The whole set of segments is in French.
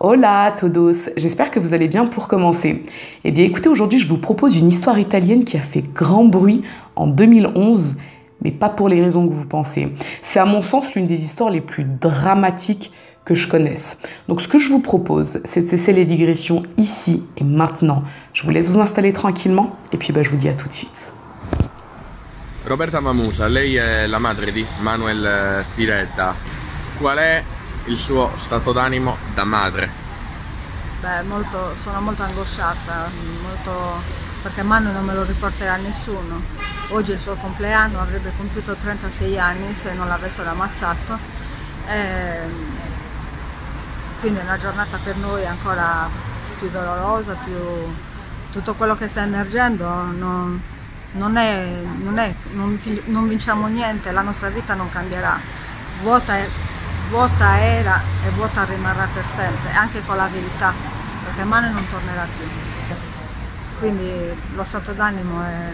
Hola a todos, j'espère que vous allez bien pour commencer. Eh bien écoutez, aujourd'hui je vous propose une histoire italienne qui a fait grand bruit en 2011, mais pas pour les raisons que vous pensez. C'est à mon sens l'une des histoires les plus dramatiques que je connaisse. Donc ce que je vous propose, c'est de cesser les digressions ici et maintenant. Je vous laisse vous installer tranquillement et puis je vous dis à tout de suite. Roberta Mamusa, lei è la madre di Manuel Piredda. Qual è il suo stato d'animo da madre? Beh, sono molto angosciata, perché Manu non me lo riporterà nessuno. Oggi è il suo compleanno, avrebbe compiuto 36 anni se non l'avessero ammazzato. Quindi è una giornata per noi ancora più dolorosa, tutto quello che sta emergendo non vinciamo niente, la nostra vita non cambierà. Vuota era e vuota rimarrà per sempre, anche con la verità, perché Manu non tornerà più. Quindi lo stato d'animo è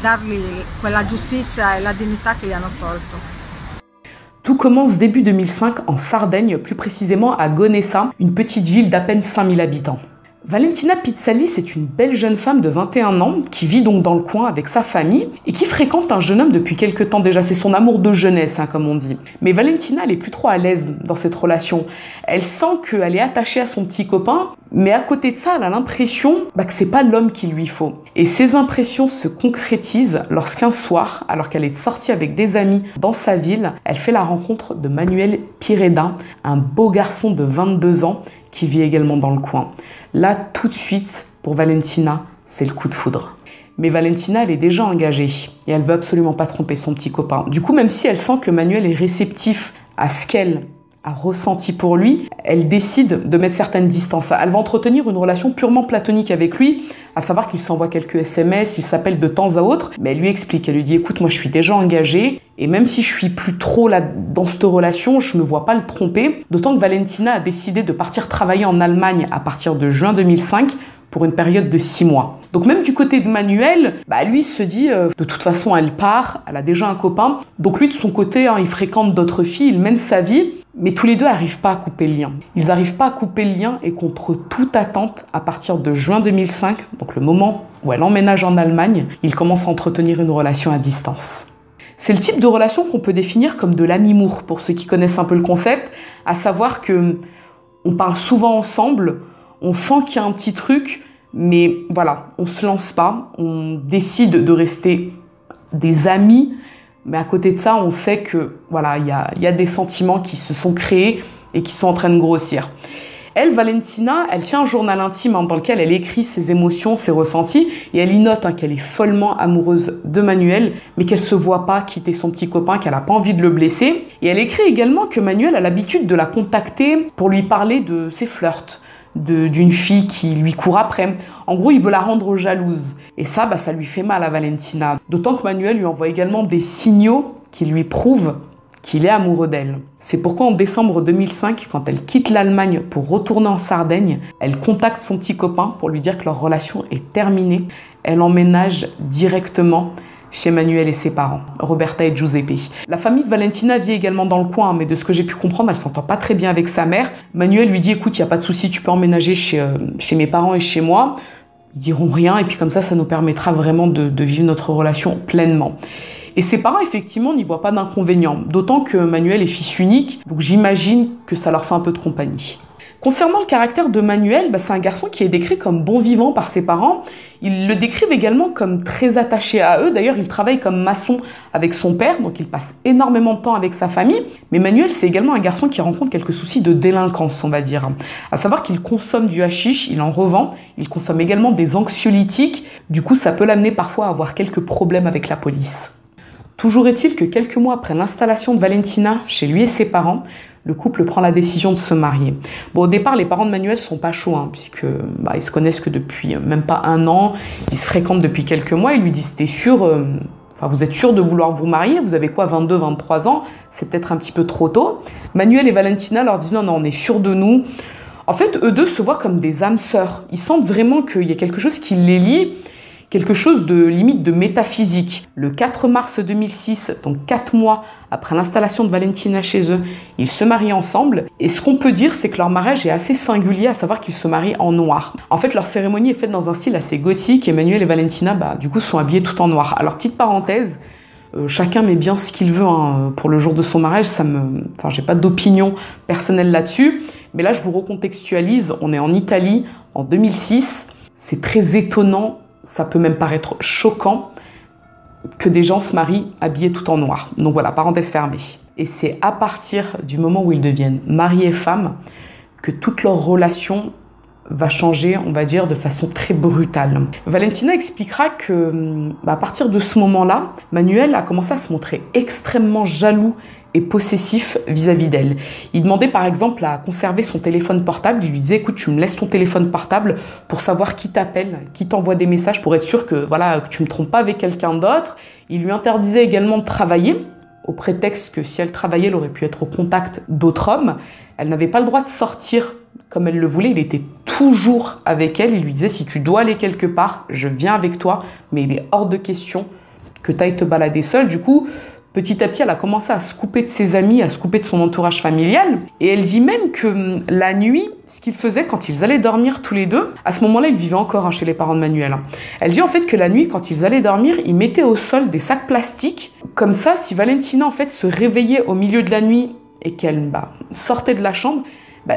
dargli quella giustizia e la dignità che gli hanno tolto. Tout commence début 2005 en Sardaigne, plus précisément à Gonessa, une petite ville d'à peine 5000 habitants. Valentina Pizzali, c'est une belle jeune femme de 21 ans qui vit donc dans le coin avec sa famille et qui fréquente un jeune homme depuis quelques temps déjà. C'est son amour de jeunesse, comme on dit. Mais Valentina, elle est plus trop à l'aise dans cette relation. Elle sent qu'elle est attachée à son petit copain, mais à côté de ça, elle a l'impression que c'est pas l'homme qu'il lui faut. Et ces impressions se concrétisent lorsqu'un soir, alors qu'elle est sortie avec des amis dans sa ville, elle fait la rencontre de Manuel Piredda, un beau garçon de 22 ans qui vit également dans le coin. Là, tout de suite, pour Valentina, c'est le coup de foudre. Mais Valentina, elle est déjà engagée et elle veut absolument pas tromper son petit copain. Du coup, même si elle sent que Manuel est réceptif à ce qu'elle a ressenti pour lui, elle décide de mettre certaines distances. Elle va entretenir une relation purement platonique avec lui, à savoir qu'il s'envoie quelques SMS, il s'appelle de temps à autre, mais elle lui explique, elle lui dit « Écoute, moi je suis déjà engagée, et même si je suis plus trop là dans cette relation, je me vois pas le tromper. » D'autant que Valentina a décidé de partir travailler en Allemagne à partir de juin 2005 pour une période de 6 mois. Donc même du côté de Manuel, lui se dit de toute façon elle part, elle a déjà un copain. Donc lui de son côté, il fréquente d'autres filles, il mène sa vie. Mais tous les deux n'arrivent pas à couper le lien. Ils n'arrivent pas à couper le lien et contre toute attente, à partir de juin 2005, donc le moment où elle emménage en Allemagne, ils commencent à entretenir une relation à distance. C'est le type de relation qu'on peut définir comme de l'ami-mour, pour ceux qui connaissent un peu le concept, à savoir que on parle souvent ensemble, on sent qu'il y a un petit truc, mais voilà, on se lance pas, on décide de rester des amis. Mais à côté de ça, on sait que voilà, il y a des sentiments qui se sont créés et qui sont en train de grossir. Elle, Valentina, elle tient un journal intime dans lequel elle écrit ses émotions, ses ressentis, et elle y note qu'elle est follement amoureuse de Manuel, mais qu'elle se voit pas quitter son petit copain, qu'elle n'a pas envie de le blesser. Et elle écrit également que Manuel a l'habitude de la contacter pour lui parler de ses flirts, d'une fille qui lui court après. En gros, il veut la rendre jalouse. Et ça lui fait mal à Valentina. D'autant que Manuel lui envoie également des signaux qui lui prouvent qu'il est amoureux d'elle. C'est pourquoi en décembre 2005, quand elle quitte l'Allemagne pour retourner en Sardaigne, elle contacte son petit copain pour lui dire que leur relation est terminée. Elle emménage directement chez Manuel et ses parents, Roberta et Giuseppe. La famille de Valentina vit également dans le coin, mais de ce que j'ai pu comprendre, elle s'entend pas très bien avec sa mère. Manuel lui dit « Écoute, il n'y a pas de souci, tu peux emménager chez mes parents et chez moi. » Ils diront rien, et puis comme ça nous permettra vraiment de vivre notre relation pleinement. Et ses parents, effectivement, n'y voient pas d'inconvénient, d'autant que Manuel est fils unique, donc j'imagine que ça leur fait un peu de compagnie. Concernant le caractère de Manuel, c'est un garçon qui est décrit comme bon vivant par ses parents. Ils le décrivent également comme très attaché à eux. D'ailleurs, il travaille comme maçon avec son père, donc il passe énormément de temps avec sa famille. Mais Manuel, c'est également un garçon qui rencontre quelques soucis de délinquance, on va dire. À savoir qu'il consomme du hashish, il en revend. Il consomme également des anxiolytiques. Du coup, ça peut l'amener parfois à avoir quelques problèmes avec la police. Toujours est-il que quelques mois après l'installation de Valentina chez lui et ses parents, le couple prend la décision de se marier. Bon, au départ, les parents de Manuel sont pas chauds, puisque ils se connaissent que depuis même pas 1 an, ils se fréquentent depuis quelques mois. Ils lui disent « T'es sûr vous êtes sûr de vouloir vous marier? Vous avez quoi, 22, 23 ans? C'est peut-être un petit peu trop tôt. » Manuel et Valentina leur disent « Non, on est sûrs de nous. » En fait, eux deux se voient comme des âmes sœurs. Ils sentent vraiment qu'il y a quelque chose qui les lie, quelque chose de limite de métaphysique. Le 4 mars 2006, donc 4 mois après l'installation de Valentina chez eux, ils se marient ensemble. Et ce qu'on peut dire, c'est que leur mariage est assez singulier, à savoir qu'ils se marient en noir. En fait, leur cérémonie est faite dans un style assez gothique. Emmanuel et Valentina, du coup, sont habillés tout en noir. Alors, petite parenthèse, chacun met bien ce qu'il veut pour le jour de son mariage. J'ai pas d'opinion personnelle là-dessus. Mais là, je vous recontextualise. On est en Italie, en 2006. C'est très étonnant, ça peut même paraître choquant que des gens se marient habillés tout en noir. Donc voilà, parenthèse fermée. Et c'est à partir du moment où ils deviennent mari et femme que toute leur relation va changer, on va dire, de façon très brutale. Valentina expliquera que à partir de ce moment-là, Manuel a commencé à se montrer extrêmement jaloux et possessif vis-à-vis d'elle. Il demandait par exemple à conserver son téléphone portable. Il lui disait, écoute, tu me laisses ton téléphone portable pour savoir qui t'appelle, qui t'envoie des messages, pour être sûr que tu me trompes pas avec quelqu'un d'autre. Il lui interdisait également de travailler, au prétexte que si elle travaillait, elle aurait pu être au contact d'autres hommes. Elle n'avait pas le droit de sortir comme elle le voulait. Il était toujours avec elle. Il lui disait, si tu dois aller quelque part, je viens avec toi, mais il est hors de question que tu ailles te balader seule. Du coup, petit à petit, elle a commencé à se couper de ses amis, à se couper de son entourage familial. Et elle dit même que la nuit, ce qu'ils faisaient quand ils allaient dormir tous les deux, à ce moment-là, ils vivaient encore chez les parents de Manuel. Elle dit en fait que la nuit, quand ils allaient dormir, ils mettaient au sol des sacs plastiques. Comme ça, si Valentina en fait se réveillait au milieu de la nuit et qu'elle sortait de la chambre,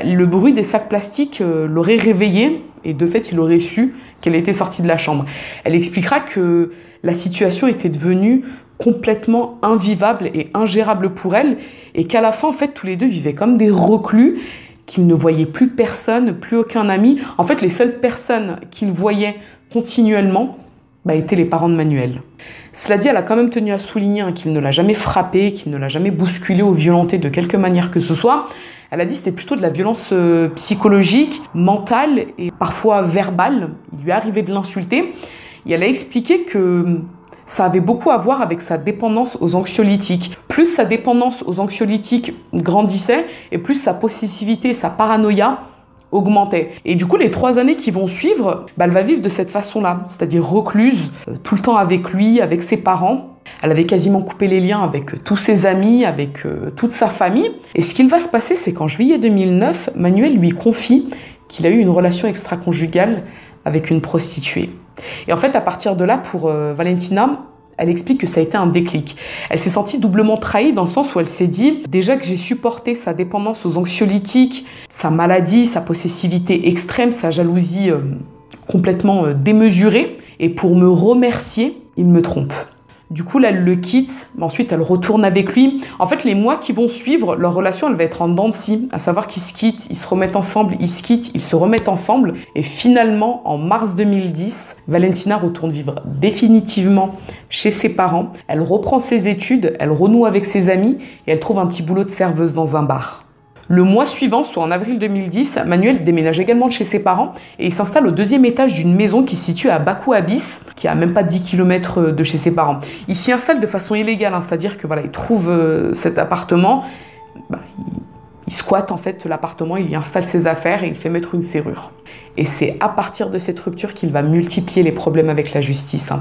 le bruit des sacs plastiques l'aurait réveillée et de fait, il aurait su qu'elle était sortie de la chambre. Elle expliquera que la situation était devenue complètement invivable et ingérable pour elle, et qu'à la fin, en fait, tous les deux vivaient comme des reclus, qu'ils ne voyaient plus personne, plus aucun ami. En fait, les seules personnes qu'ils voyaient continuellement étaient les parents de Manuel. Cela dit, elle a quand même tenu à souligner qu'il ne l'a jamais frappée, qu'il ne l'a jamais bousculée ou violentée de quelque manière que ce soit. Elle a dit que c'était plutôt de la violence psychologique, mentale et parfois verbale. Il lui est arrivé de l'insulter. Et elle a expliqué que ça avait beaucoup à voir avec sa dépendance aux anxiolytiques. Plus sa dépendance aux anxiolytiques grandissait, et plus sa possessivité, sa paranoïa augmentait. Et du coup, les 3 années qui vont suivre, elle va vivre de cette façon-là, c'est-à-dire recluse, tout le temps avec lui, avec ses parents. Elle avait quasiment coupé les liens avec tous ses amis, avec toute sa famille. Et ce qu'il va se passer, c'est qu'en juillet 2009, Manuel lui confie qu'il a eu une relation extra-conjugale avec une prostituée. Et en fait, à partir de là, pour Valentina, elle explique que ça a été un déclic. Elle s'est sentie doublement trahie dans le sens où elle s'est dit, déjà que j'ai supporté sa dépendance aux anxiolytiques, sa maladie, sa possessivité extrême, sa jalousie complètement démesurée, et pour me remercier, il me trompe. Du coup, là, elle le quitte, ensuite elle retourne avec lui. En fait, les mois qui vont suivre, leur relation, elle va être en dents de scie, à savoir qu'ils se quittent, ils se remettent ensemble, ils se quittent, ils se remettent ensemble. Et finalement, en mars 2010, Valentina retourne vivre définitivement chez ses parents. Elle reprend ses études, elle renoue avec ses amis et elle trouve un petit boulot de serveuse dans un bar. Le mois suivant, soit en avril 2010, Manuel déménage également de chez ses parents et il s'installe au 2e étage d'une maison qui se situe à Baku Abyss, qui a même pas 10 km de chez ses parents. Il s'y installe de façon illégale, c'est-à-dire que il trouve cet appartement, il squatte en fait l'appartement, il y installe ses affaires et il fait mettre une serrure. Et c'est à partir de cette rupture qu'il va multiplier les problèmes avec la justice.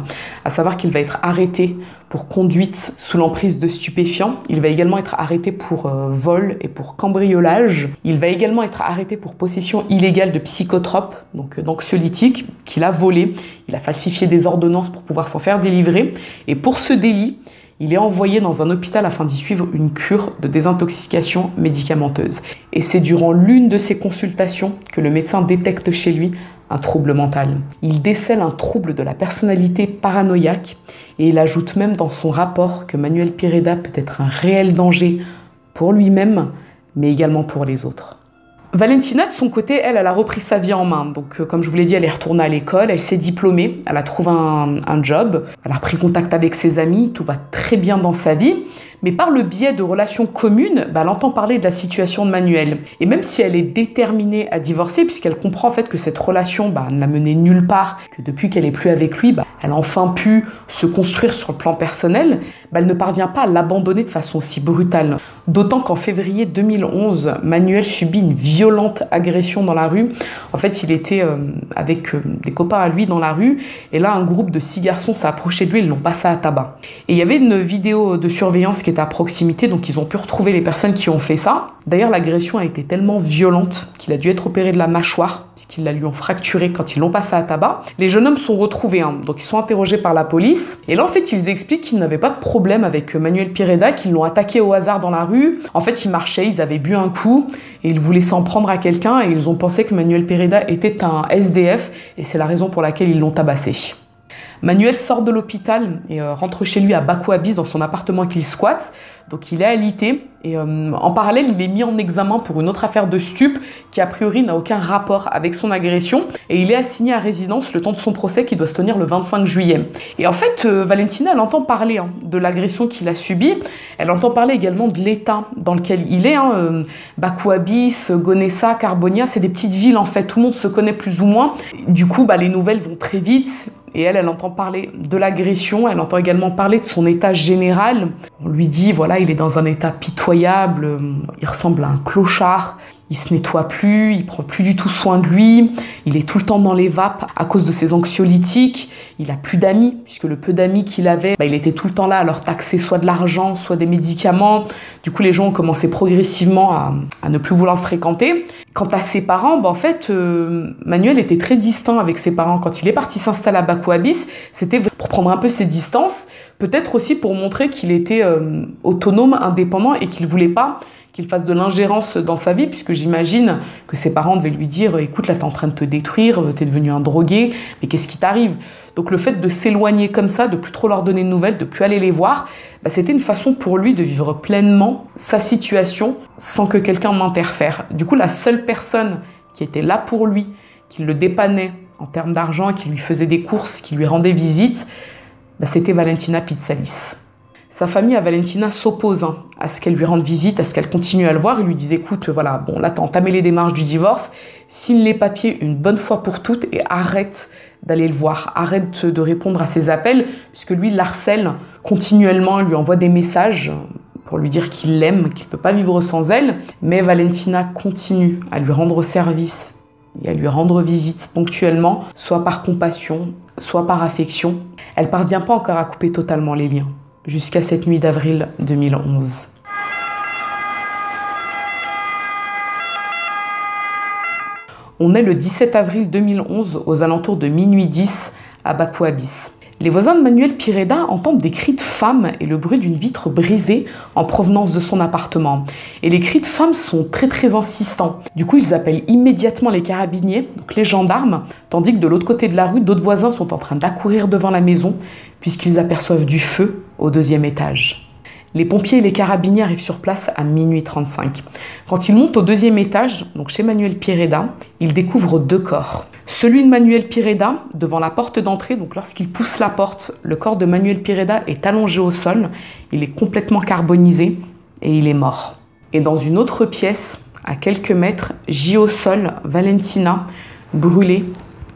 À savoir qu'il va être arrêté pour conduite sous l'emprise de stupéfiants. Il va également être arrêté pour vol et pour cambriolage. Il va également être arrêté pour possession illégale de psychotropes, donc d'anxiolytiques, qu'il a volé. Il a falsifié des ordonnances pour pouvoir s'en faire délivrer. Et pour ce délit, il est envoyé dans un hôpital afin d'y suivre une cure de désintoxication médicamenteuse. Et c'est durant l'une de ces consultations que le médecin détecte chez lui un trouble mental. Il décèle un trouble de la personnalité paranoïaque et il ajoute même dans son rapport que Manuel Pereda peut être un réel danger pour lui-même, mais également pour les autres. Valentina, de son côté, elle a repris sa vie en main. Donc, comme je vous l'ai dit, elle est retournée à l'école, elle s'est diplômée, elle a trouvé un job, elle a repris contact avec ses amis, tout va très bien dans sa vie. Mais par le biais de relations communes, elle entend parler de la situation de Manuel. Et même si elle est déterminée à divorcer, puisqu'elle comprend en fait que cette relation ne l'a menée nulle part, que depuis qu'elle n'est plus avec lui, elle a enfin pu se construire sur le plan personnel, elle ne parvient pas à l'abandonner de façon aussi brutale. D'autant qu'en février 2011, Manuel subit une violente agression dans la rue. En fait, il était avec des copains à lui dans la rue, et là, un groupe de 6 garçons s'est approché de lui et l'ont passé à tabac. Et il y avait une vidéo de surveillance qui était à proximité, donc ils ont pu retrouver les personnes qui ont fait ça. D'ailleurs, l'agression a été tellement violente qu'il a dû être opéré de la mâchoire, puisqu'ils la lui ont fracturé quand ils l'ont passé à tabac. Les jeunes hommes sont retrouvés, donc ils sont interrogés par la police. Et là, en fait, ils expliquent qu'ils n'avaient pas de problème avec Manuel Pireda, qu'ils l'ont attaqué au hasard dans la rue. En fait, ils marchaient, ils avaient bu un coup, et ils voulaient s'en prendre à quelqu'un, et ils ont pensé que Manuel Pireda était un SDF, et c'est la raison pour laquelle ils l'ont tabassé. Manuel sort de l'hôpital et rentre chez lui à Bakou Abyss dans son appartement qu'il squatte. Donc il est alité et en parallèle il est mis en examen pour une autre affaire de stup qui a priori n'a aucun rapport avec son agression et il est assigné à résidence le temps de son procès qui doit se tenir le 25 juillet. Et en fait Valentina elle entend parler de l'agression qu'il a subie, elle entend parler également de l'état dans lequel il est. Bakou Abyss, Gonessa, Carbonia, c'est des petites villes en fait, tout le monde se connaît plus ou moins. Du coup les nouvelles vont très vite. Et elle entend parler de l'agression, elle entend également parler de son état général. On lui dit, voilà, il est dans un état pitoyable, il ressemble à un clochard, il se nettoie plus, il prend plus du tout soin de lui, il est tout le temps dans les vapes à cause de ses anxiolytiques, il a plus d'amis, puisque le peu d'amis qu'il avait, il était tout le temps là à leur taxer soit de l'argent, soit des médicaments. Du coup, les gens ont commencé progressivement à ne plus vouloir le fréquenter. Quant à ses parents, en fait, Manuel était très distant avec ses parents. Quand il est parti s'installer à Bakou Abyss, c'était pour prendre un peu ses distances, peut-être aussi pour montrer qu'il était autonome, indépendant et qu'il voulait pas qu'il fasse de l'ingérence dans sa vie, puisque j'imagine que ses parents devaient lui dire « Écoute, là, t'es en train de te détruire, t'es devenu un drogué, mais qu'est-ce qui t'arrive ?» Donc le fait de s'éloigner comme ça, de plus trop leur donner de nouvelles, de plus aller les voir, c'était une façon pour lui de vivre pleinement sa situation sans que quelqu'un n'interfère. Du coup, la seule personne qui était là pour lui, qui le dépannait en termes d'argent, qui lui faisait des courses, qui lui rendait visite, c'était Valentina Pitsalis. Sa famille à Valentina s'oppose à ce qu'elle lui rende visite, à ce qu'elle continue à le voir. Ils lui disent, écoute, voilà, bon, là, t'as entamé les démarches du divorce, signe les papiers une bonne fois pour toutes et arrête d'aller le voir, arrête de répondre à ses appels, puisque lui, il l'harcèle continuellement, il lui envoie des messages pour lui dire qu'il l'aime, qu'il ne peut pas vivre sans elle. Mais Valentina continue à lui rendre service et à lui rendre visite ponctuellement, soit par compassion, soit par affection. Elle ne parvient pas encore à couper totalement les liens, jusqu'à cette nuit d'avril 2011. On est le 17 avril 2011 aux alentours de minuit 10 à Bakou Abyss. Les voisins de Manuel Pireda entendent des cris de femmes et le bruit d'une vitre brisée en provenance de son appartement. Et les cris de femmes sont très insistants. Du coup, ils appellent immédiatement les carabiniers, donc les gendarmes, tandis que de l'autre côté de la rue, d'autres voisins sont en train d'accourir devant la maison puisqu'ils aperçoivent du feu au 2e étage. Les pompiers et les carabiniers arrivent sur place à minuit 35. Quand ils montent au 2e étage, donc chez Manuel Pireda, ils découvrent 2 corps. Celui de Manuel Pireda, devant la porte d'entrée, donc lorsqu'il pousse la porte, le corps de Manuel Pireda est allongé au sol, il est complètement carbonisé et il est mort. Et dans une autre pièce, à quelques mètres, gît au sol Valentina, brûlée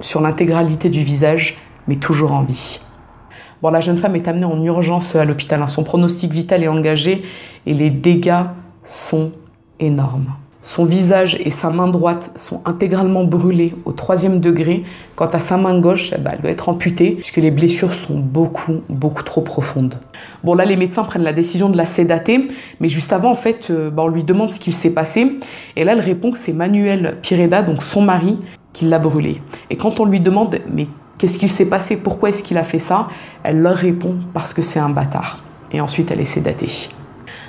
sur l'intégralité du visage, mais toujours en vie. Bon, la jeune femme est amenée en urgence à l'hôpital. Son pronostic vital est engagé et les dégâts sont énormes. Son visage et sa main droite sont intégralement brûlés au 3e degré. Quant à sa main gauche, elle doit être amputée puisque les blessures sont beaucoup trop profondes. Bon, là, les médecins prennent la décision de la sédater, mais juste avant, en fait, on lui demande ce qu'il s'est passé. Et là, elle répond que c'est Manuel Pireda, donc son mari, qui l'a brûlée. Et quand on lui demande « mais qu'est-ce qu'il s'est passé? Pourquoi est-ce qu'il a fait ça ?» Elle leur répond « parce que c'est un bâtard ». Et ensuite, elle est sédatée.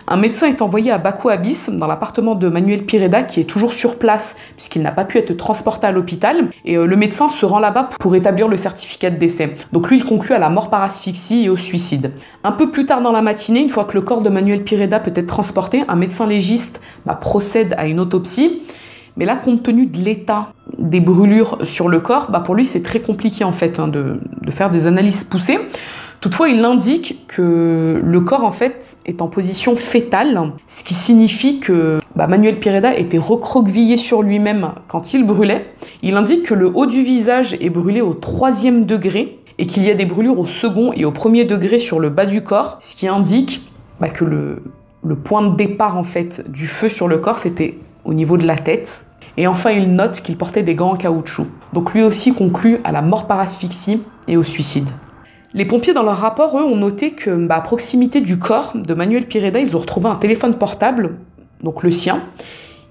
Un médecin est envoyé à Bakou Abyss, dans l'appartement de Manuel Pireda, qui est toujours sur place, puisqu'il n'a pas pu être transporté à l'hôpital. Et le médecin se rend là-bas pour établir le certificat de décès. Donc lui, il conclut à la mort par asphyxie et au suicide. Un peu plus tard dans la matinée, une fois que le corps de Manuel Pireda peut être transporté, un médecin légiste procède à une autopsie. Mais là, compte tenu de l'état des brûlures sur le corps, pour lui, c'est très compliqué en fait de faire des analyses poussées. Toutefois, il indique que le corps en fait est en position fétale, ce qui signifie que Manuel Pireda était recroquevillé sur lui-même quand il brûlait. Il indique que le haut du visage est brûlé au 3e degré et qu'il y a des brûlures au second et au premier degré sur le bas du corps, ce qui indique que le point de départ en fait du feu sur le corps, c'était au niveau de la tête. Et enfin, il note qu'il portait des gants en caoutchouc. Donc lui aussi conclut à la mort par asphyxie et au suicide. Les pompiers, dans leur rapport, eux, ont noté que à proximité du corps de Manuel Pireda, ils ont retrouvé un téléphone portable, donc le sien.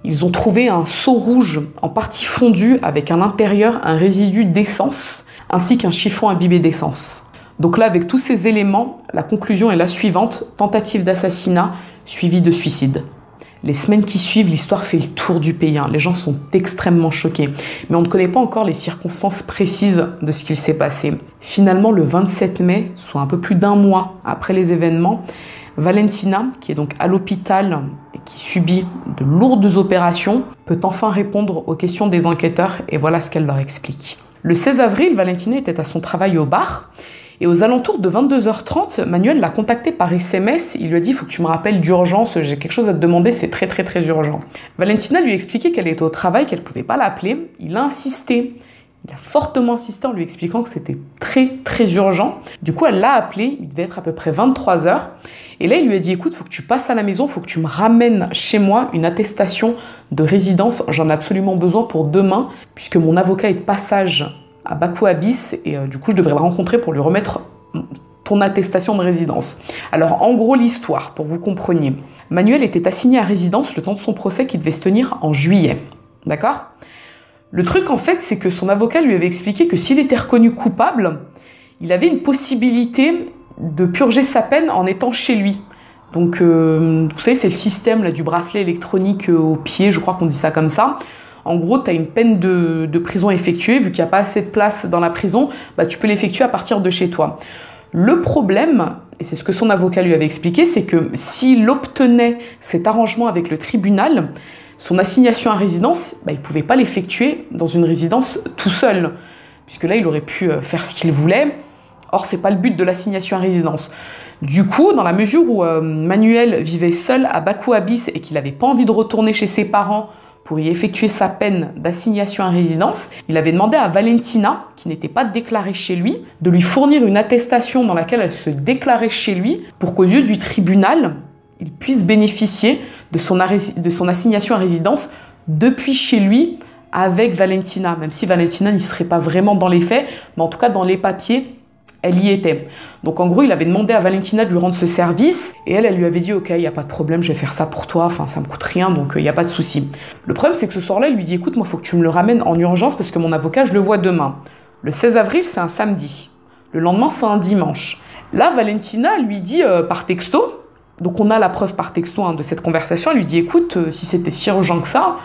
Ils ont trouvé un seau rouge en partie fondu avec à l'intérieur un résidu d'essence, ainsi qu'un chiffon imbibé d'essence. Donc là, avec tous ces éléments, la conclusion est la suivante, tentative d'assassinat suivie de suicide. Les semaines qui suivent, l'histoire fait le tour du pays. Les gens sont extrêmement choqués. Mais on ne connaît pas encore les circonstances précises de ce qu'il s'est passé. Finalement, le 27 mai, soit un peu plus d'un mois après les événements, Valentina, qui est donc à l'hôpital et qui subit de lourdes opérations, peut enfin répondre aux questions des enquêteurs et voilà ce qu'elle leur explique. Le 16 avril, Valentina était à son travail au bar. Et aux alentours de 22h30, Manuel l'a contacté par SMS. Il lui a dit « Il faut que tu me rappelles d'urgence, j'ai quelque chose à te demander, c'est très très très urgent ». Valentina lui a expliqué qu'elle était au travail, qu'elle ne pouvait pas l'appeler. Il a insisté, il a fortement insisté en lui expliquant que c'était très très urgent. Du coup, elle l'a appelé, il devait être à peu près 23h. Et là, il lui a dit « Écoute, il faut que tu passes à la maison, il faut que tu me ramènes chez moi une attestation de résidence. J'en ai absolument besoin pour demain, puisque mon avocat est de passage à Bakou Abyss et du coup je devrais le rencontrer pour lui remettre ton attestation de résidence. » Alors en gros l'histoire, pour que vous compreniez, Manuel était assigné à résidence le temps de son procès qui devait se tenir en juillet, d'accord? Le truc en fait c'est que son avocat lui avait expliqué que s'il était reconnu coupable, il avait une possibilité de purger sa peine en étant chez lui. Donc vous savez c'est le système là, du bracelet électronique au pied, je crois qu'on dit ça comme ça. En gros, tu as une peine de prison effectuée. Vu qu'il n'y a pas assez de place dans la prison, tu peux l'effectuer à partir de chez toi. Le problème, et c'est ce que son avocat lui avait expliqué, c'est que s'il obtenait cet arrangement avec le tribunal, son assignation à résidence, il ne pouvait pas l'effectuer dans une résidence tout seul. Puisque là, il aurait pu faire ce qu'il voulait. Or, ce n'est pas le but de l'assignation à résidence. Du coup, dans la mesure où Manuel vivait seul à Bakou Abyss et qu'il n'avait pas envie de retourner chez ses parents pour y effectuer sa peine d'assignation à résidence, il avait demandé à Valentina, qui n'était pas déclarée chez lui, de lui fournir une attestation dans laquelle elle se déclarait chez lui pour qu'aux yeux du tribunal, il puisse bénéficier de son assignation à résidence depuis chez lui avec Valentina, même si Valentina n'y serait pas vraiment dans les faits, mais en tout cas dans les papiers, elle y était. Donc en gros, il avait demandé à Valentina de lui rendre ce service et elle lui avait dit « Ok, il n'y a pas de problème, je vais faire ça pour toi, enfin ça me coûte rien, donc il n'y a pas de souci. » Le problème, c'est que ce soir-là, il lui dit « Écoute, moi, il faut que tu me le ramènes en urgence parce que mon avocat, je le vois demain. » Le 16 avril, c'est un samedi. Le lendemain, c'est un dimanche. Là, Valentina lui dit par texto, donc on a la preuve par texto de cette conversation, elle lui dit « Écoute, si c'était si urgent que ça,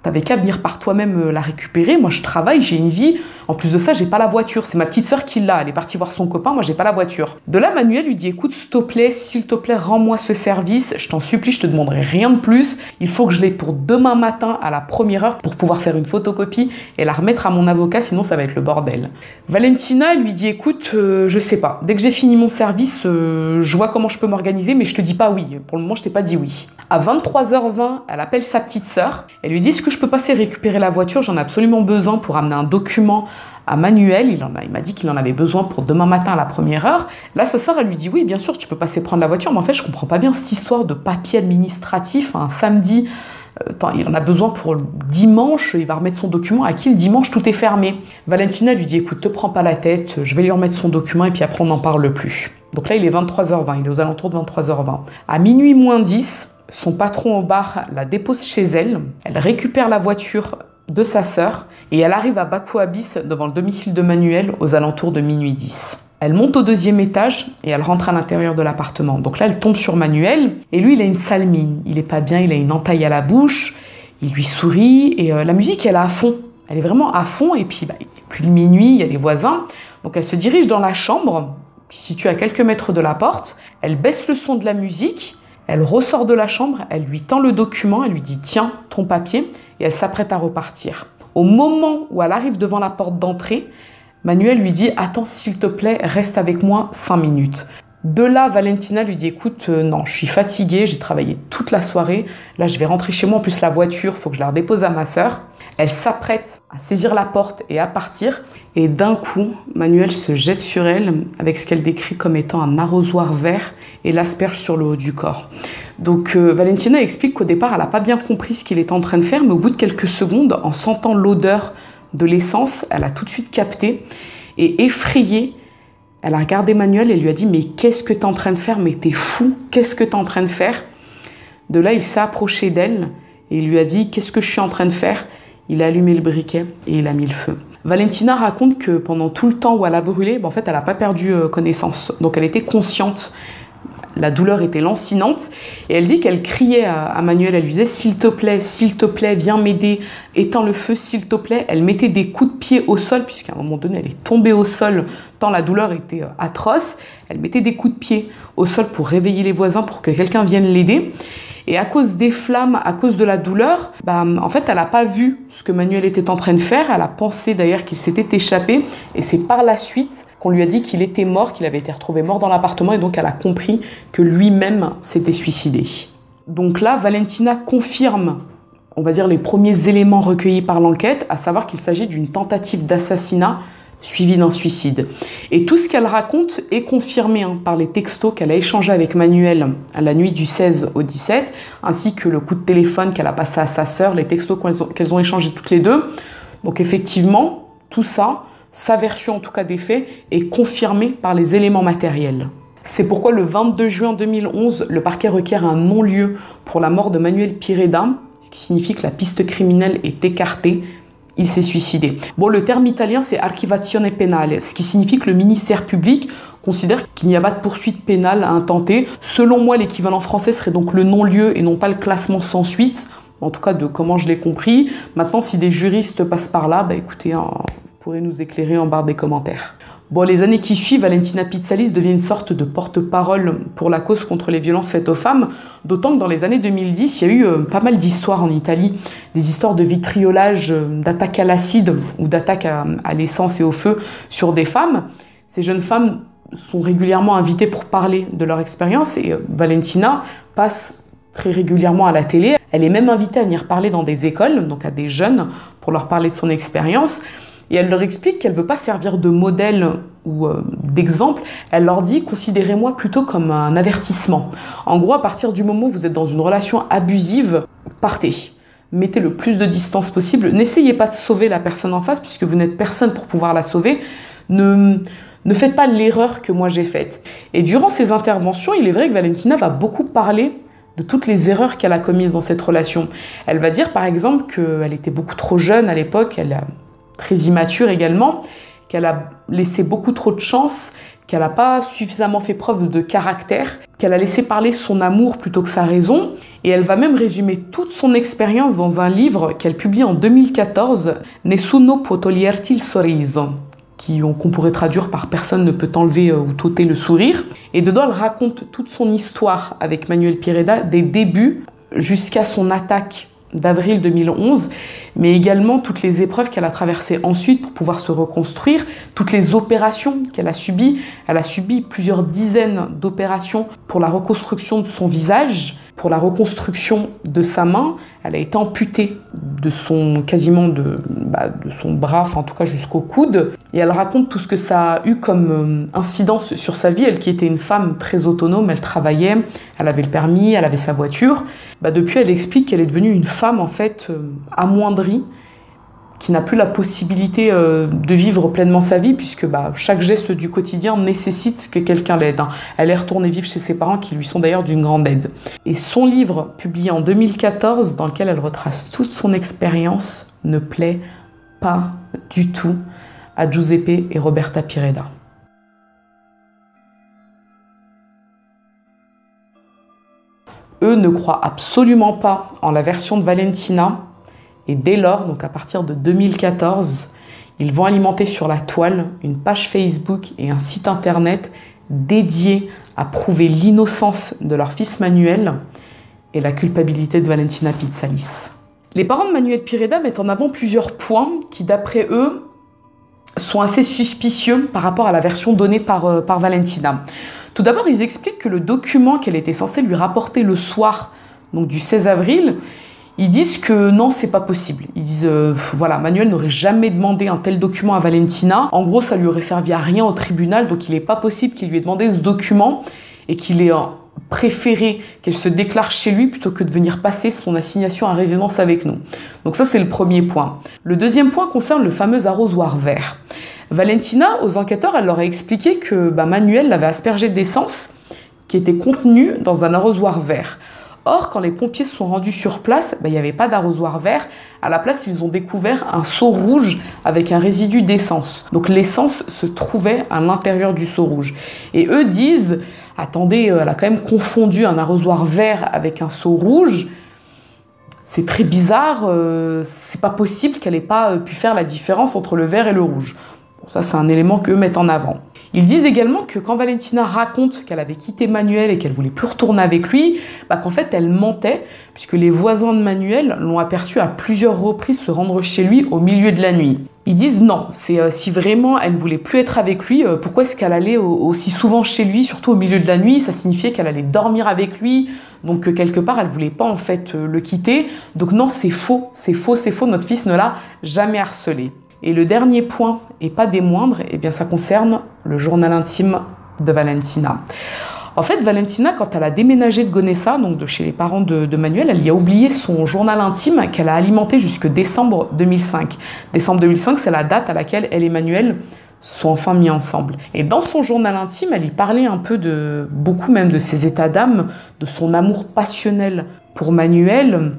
t'avais qu'à venir par toi-même la récupérer. Moi, je travaille, j'ai une vie. En plus de ça, j'ai pas la voiture. C'est ma petite sœur qui l'a. Elle est partie voir son copain. Moi, j'ai pas la voiture. » De là, Manuel lui dit « Écoute, s'il te plaît, rends-moi ce service. Je t'en supplie, je te demanderai rien de plus. Il faut que je l'ai pour demain matin à la première heure pour pouvoir faire une photocopie et la remettre à mon avocat. Sinon, ça va être le bordel. » Valentina lui dit « Écoute, je sais pas. Dès que j'ai fini mon service, je vois comment je peux m'organiser, mais je te dis pas oui. Pour le moment, je t'ai pas dit oui. » À 23h20, elle appelle sa petite sœur. Elle lui dit « Est-ce que je peux passer récupérer la voiture, j'en ai absolument besoin pour amener un document à Manuel. » Il m'a dit qu'il en avait besoin pour demain matin à la première heure. Là, sa sœur, elle lui dit « Oui, bien sûr, tu peux passer prendre la voiture. » Mais en fait, je comprends pas bien cette histoire de papier administratif. Un samedi, il en a besoin pour le dimanche. Il va remettre son document. À qui le dimanche, tout est fermé. Valentina lui dit « Écoute, te prends pas la tête. Je vais lui remettre son document et puis après, on n'en parle plus. » Donc là, il est 23h20. Il est aux alentours de 23h20. À minuit moins 10, son patron au bar la dépose chez elle. Elle récupère la voiture de sa sœur et elle arrive à Bakou Abyss devant le domicile de Manuel aux alentours de minuit 10. Elle monte au 2e étage et elle rentre à l'intérieur de l'appartement. Donc là, elle tombe sur Manuel et lui, il a une sale mine. Il est pas bien, il a une entaille à la bouche. Il lui sourit et la musique, elle est à fond. Elle est vraiment à fond et puis il est plus de minuit, il y a les voisins. Donc elle se dirige dans la chambre, située à quelques mètres de la porte. Elle baisse le son de la musique. Elle ressort de la chambre, elle lui tend le document, elle lui dit « Tiens, ton papier » et elle s'apprête à repartir. Au moment où elle arrive devant la porte d'entrée, Manuel lui dit « Attends, s'il te plaît, reste avec moi 5 minutes. » De là, Valentina lui dit « Écoute, non, je suis fatiguée, j'ai travaillé toute la soirée. Là, je vais rentrer chez moi. En plus, la voiture, il faut que je la redépose à ma sœur. » Elle s'apprête à saisir la porte et à partir. Et d'un coup, Manuel se jette sur elle avec ce qu'elle décrit comme étant un arrosoir vert et l'asperge sur le haut du corps. Donc, Valentina explique qu'au départ, elle n'a pas bien compris ce qu'il était en train de faire, mais au bout de quelques secondes, en sentant l'odeur de l'essence, elle a tout de suite capté et effrayée, elle a regardé Manuel et lui a dit « Mais qu'est-ce que tu es en train de faire? Mais t'es fou, qu'est-ce que tu es en train de faire ?» De là, il s'est approché d'elle et il lui a dit « Qu'est-ce que je suis en train de faire ?» Il a allumé le briquet et il a mis le feu. Valentina raconte que pendant tout le temps où elle a brûlé, en fait, elle n'a pas perdu connaissance. Donc, elle était consciente. La douleur était lancinante et elle dit qu'elle criait à Manuel, elle lui disait s'il te plaît, viens m'aider, éteins le feu, s'il te plaît. Elle mettait des coups de pied au sol, puisqu'à un moment donné, elle est tombée au sol, tant la douleur était atroce. Elle mettait des coups de pied au sol pour réveiller les voisins, pour que quelqu'un vienne l'aider. Et à cause des flammes, à cause de la douleur, en fait, elle n'a pas vu ce que Manuel était en train de faire. Elle a pensé d'ailleurs qu'il s'était échappé. Et c'est par la suite qu'on lui a dit qu'il était mort, qu'il avait été retrouvé mort dans l'appartement. Et donc, elle a compris que lui-même s'était suicidé. Donc là, Valentina confirme, on va dire, les premiers éléments recueillis par l'enquête, à savoir qu'il s'agit d'une tentative d'assassinat suivi d'un suicide. Et tout ce qu'elle raconte est confirmé par les textos qu'elle a échangés avec Manuel à la nuit du 16 au 17, ainsi que le coup de téléphone qu'elle a passé à sa sœur, les textos qu'elles ont échangés toutes les deux. Donc effectivement, tout ça, sa version en tout cas des faits, est confirmée par les éléments matériels. C'est pourquoi le 22 juin 2011, le parquet requiert un non-lieu pour la mort de Manuel Pireda, ce qui signifie que la piste criminelle est écartée. Il s'est suicidé. Bon, le terme italien, c'est archivazione penale, ce qui signifie que le ministère public considère qu'il n'y a pas de poursuite pénale à intenter. Selon moi, l'équivalent français serait donc le non-lieu et non pas le classement sans suite, en tout cas de comment je l'ai compris. Maintenant, si des juristes passent par là, écoutez, vous pourrez nous éclairer en barre des commentaires. Bon, les années qui suivent, Valentina Pizzalis devient une sorte de porte-parole pour la cause contre les violences faites aux femmes, d'autant que dans les années 2010, il y a eu pas mal d'histoires en Italie, des histoires de vitriolage, d'attaques à l'acide ou d'attaques à l'essence et au feu sur des femmes. Ces jeunes femmes sont régulièrement invitées pour parler de leur expérience et Valentina passe très régulièrement à la télé. Elle est même invitée à venir parler dans des écoles, donc à des jeunes, pour leur parler de son expérience. Et elle leur explique qu'elle ne veut pas servir de modèle ou d'exemple. Elle leur dit « Considérez-moi plutôt comme un avertissement. En gros, à partir du moment où vous êtes dans une relation abusive, partez. Mettez le plus de distance possible. N'essayez pas de sauver la personne en face puisque vous n'êtes personne pour pouvoir la sauver. Ne faites pas l'erreur que moi j'ai faite. » Et durant ces interventions, il est vrai que Valentina va beaucoup parler de toutes les erreurs qu'elle a commises dans cette relation. Elle va dire par exemple qu'elle était beaucoup trop jeune à l'époque, elle a très immature également, qu'elle a laissé beaucoup trop de chance, qu'elle n'a pas suffisamment fait preuve de caractère, qu'elle a laissé parler son amour plutôt que sa raison. Et elle va même résumer toute son expérience dans un livre qu'elle publie en 2014, Nessuno può toglierti il sorriso, qu'on pourrait traduire par « Personne ne peut t'enlever ou t'ôter le sourire ». Et dedans, elle raconte toute son histoire avec Manuel Pireda, des débuts jusqu'à son attaque d'avril 2011, mais également toutes les épreuves qu'elle a traversées ensuite pour pouvoir se reconstruire, toutes les opérations qu'elle a subies. Elle a subi plusieurs dizaines d'opérations pour la reconstruction de son visage, pour la reconstruction de sa main. Elle a été amputée de son bras, en tout cas jusqu'au coude. Et elle raconte tout ce que ça a eu comme incidence sur sa vie. Elle qui était une femme très autonome, elle travaillait, elle avait le permis, elle avait sa voiture. Depuis, elle explique qu'elle est devenue une femme en fait amoindrie, qui n'a plus la possibilité de vivre pleinement sa vie, puisque chaque geste du quotidien nécessite que quelqu'un l'aide. Elle est retournée vivre chez ses parents, qui lui sont d'ailleurs d'une grande aide. Et son livre, publié en 2014, dans lequel elle retrace toute son expérience, ne plaît pas du tout à Giuseppe et Roberta Pireda. Eux ne croient absolument pas en la version de Valentina. Et dès lors, donc à partir de 2014, ils vont alimenter sur la toile une page Facebook et un site internet dédiés à prouver l'innocence de leur fils Manuel et la culpabilité de Valentina Pizzalis. Les parents de Manuel Pireda mettent en avant plusieurs points qui, d'après eux, sont assez suspicieux par rapport à la version donnée par Valentina. Tout d'abord, ils expliquent que le document qu'elle était censée lui rapporter le soir donc du 16 avril, ils disent que non, c'est pas possible. Ils disent, voilà, Manuel n'aurait jamais demandé un tel document à Valentina. En gros, ça lui aurait servi à rien au tribunal, donc il n'est pas possible qu'il lui ait demandé ce document et qu'il ait préféré qu'elle se déclare chez lui plutôt que de venir passer son assignation à résidence avec nous. Donc ça, c'est le premier point. Le deuxième point concerne le fameux arrosoir vert. Valentina, aux enquêteurs, elle leur a expliqué que Manuel l'avait aspergé d'essence qui était contenue dans un arrosoir vert. Or, quand les pompiers se sont rendus sur place, il n'y avait pas d'arrosoir vert. À la place, ils ont découvert un seau rouge avec un résidu d'essence. Donc l'essence se trouvait à l'intérieur du seau rouge. Et eux disent, attendez, elle a quand même confondu un arrosoir vert avec un seau rouge. C'est très bizarre, c'est pas possible qu'elle n'ait pas pu faire la différence entre le vert et le rouge. Bon, ça, c'est un élément qu'eux mettent en avant. Ils disent également que quand Valentina raconte qu'elle avait quitté Manuel et qu'elle voulait plus retourner avec lui, qu'en fait elle mentait, puisque les voisins de Manuel l'ont aperçu à plusieurs reprises se rendre chez lui au milieu de la nuit. Ils disent non, si vraiment elle ne voulait plus être avec lui, pourquoi est-ce qu'elle allait aussi souvent chez lui, surtout au milieu de la nuit? Ça signifiait qu'elle allait dormir avec lui, donc quelque part elle voulait pas en fait le quitter. Donc non, c'est faux, notre fils ne l'a jamais harcelé. Et le dernier point, et pas des moindres, ça concerne le journal intime de Valentina. En fait, Valentina, quand elle a déménagé de Gonessa, donc de chez les parents de Manuel, elle y a oublié son journal intime qu'elle a alimenté jusque décembre 2005. Décembre 2005, c'est la date à laquelle elle et Manuel se sont enfin mis ensemble. Et dans son journal intime, elle y parlait un peu beaucoup même de ses états d'âme, de son amour passionnel pour Manuel,